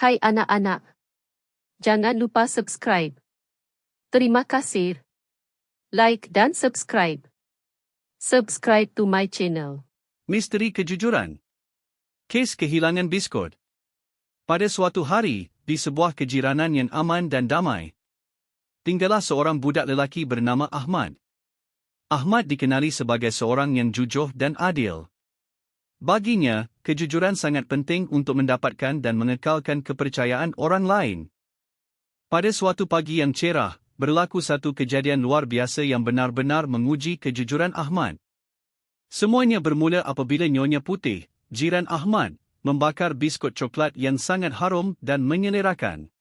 Hai anak-anak. Jangan lupa subscribe. Terima kasih. Like dan subscribe. Subscribe to my channel. Misteri kejujuran. Kes kehilangan biskut. Pada suatu hari, di sebuah kejiranan yang aman dan damai, tinggallah seorang budak lelaki bernama Ahmad. Ahmad dikenali sebagai seorang yang jujur dan adil. Baginya, kejujuran sangat penting untuk mendapatkan dan mengekalkan kepercayaan orang lain. Pada suatu pagi yang cerah, berlaku satu kejadian luar biasa yang benar-benar menguji kejujuran Ahmad. Semuanya bermula apabila Nyonya Putih, jiran Ahmad, membakar biskut coklat yang sangat harum dan menyelerakan.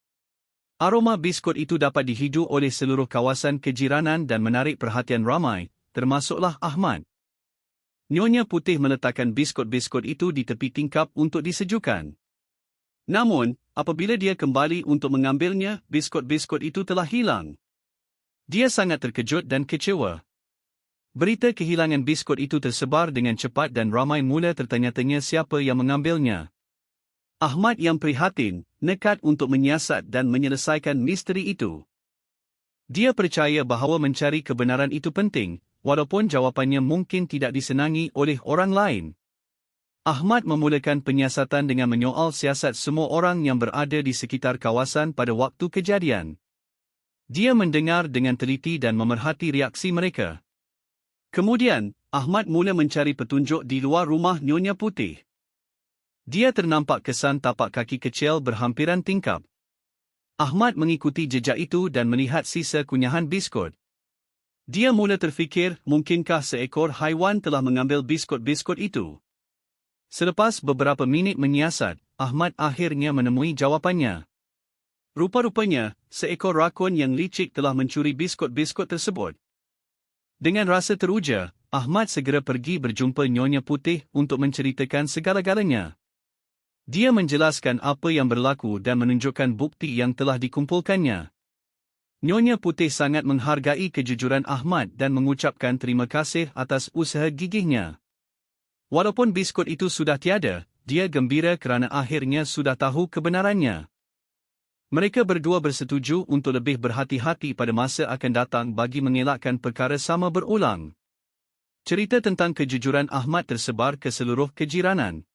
Aroma biskut itu dapat dihidu oleh seluruh kawasan kejiranan dan menarik perhatian ramai, termasuklah Ahmad. Nyonya Putih meletakkan biskut-biskut itu di tepi tingkap untuk disejukkan. Namun, apabila dia kembali untuk mengambilnya, biskut-biskut itu telah hilang. Dia sangat terkejut dan kecewa. Berita kehilangan biskut itu tersebar dengan cepat dan ramai mula tertanya-tanya siapa yang mengambilnya. Ahmad yang prihatin, nekat untuk menyiasat dan menyelesaikan misteri itu. Dia percaya bahawa mencari kebenaran itu penting, walaupun jawapannya mungkin tidak disenangi oleh orang lain. Ahmad memulakan penyiasatan dengan menyoal siasat semua orang yang berada di sekitar kawasan pada waktu kejadian. Dia mendengar dengan teliti dan memerhati reaksi mereka. Kemudian, Ahmad mula mencari petunjuk di luar rumah Nyonya Putih. Dia ternampak kesan tapak kaki kecil berhampiran tingkap. Ahmad mengikuti jejak itu dan melihat sisa kunyahan biskut. Dia mula terfikir, mungkinkah seekor haiwan telah mengambil biskut-biskut itu? Selepas beberapa minit menyiasat, Ahmad akhirnya menemui jawapannya. Rupa-rupanya, seekor rakun yang licik telah mencuri biskut-biskut tersebut. Dengan rasa teruja, Ahmad segera pergi berjumpa Nyonya Putih untuk menceritakan segala-galanya. Dia menjelaskan apa yang berlaku dan menunjukkan bukti yang telah dikumpulkannya. Nyonya Putih sangat menghargai kejujuran Ahmad dan mengucapkan terima kasih atas usaha gigihnya. Walaupun biskut itu sudah tiada, dia gembira kerana akhirnya sudah tahu kebenarannya. Mereka berdua bersetuju untuk lebih berhati-hati pada masa akan datang bagi mengelakkan perkara sama berulang. Cerita tentang kejujuran Ahmad tersebar ke seluruh kejiranan.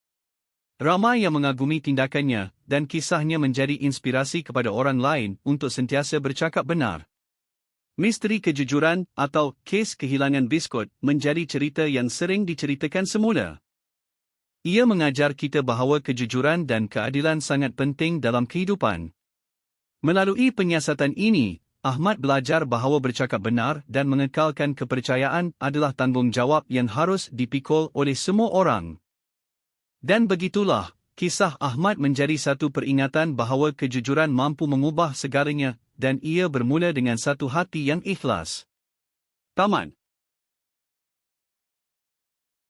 Ramai yang mengagumi tindakannya, dan kisahnya menjadi inspirasi kepada orang lain untuk sentiasa bercakap benar. Misteri kejujuran atau kes kehilangan biskut menjadi cerita yang sering diceritakan semula. Ia mengajar kita bahawa kejujuran dan keadilan sangat penting dalam kehidupan. Melalui penyiasatan ini, Ahmad belajar bahawa bercakap benar dan mengekalkan kepercayaan adalah tanggungjawab yang harus dipikul oleh semua orang. Dan begitulah, kisah Ahmad menjadi satu peringatan bahawa kejujuran mampu mengubah segalanya dan ia bermula dengan satu hati yang ikhlas. Tamat.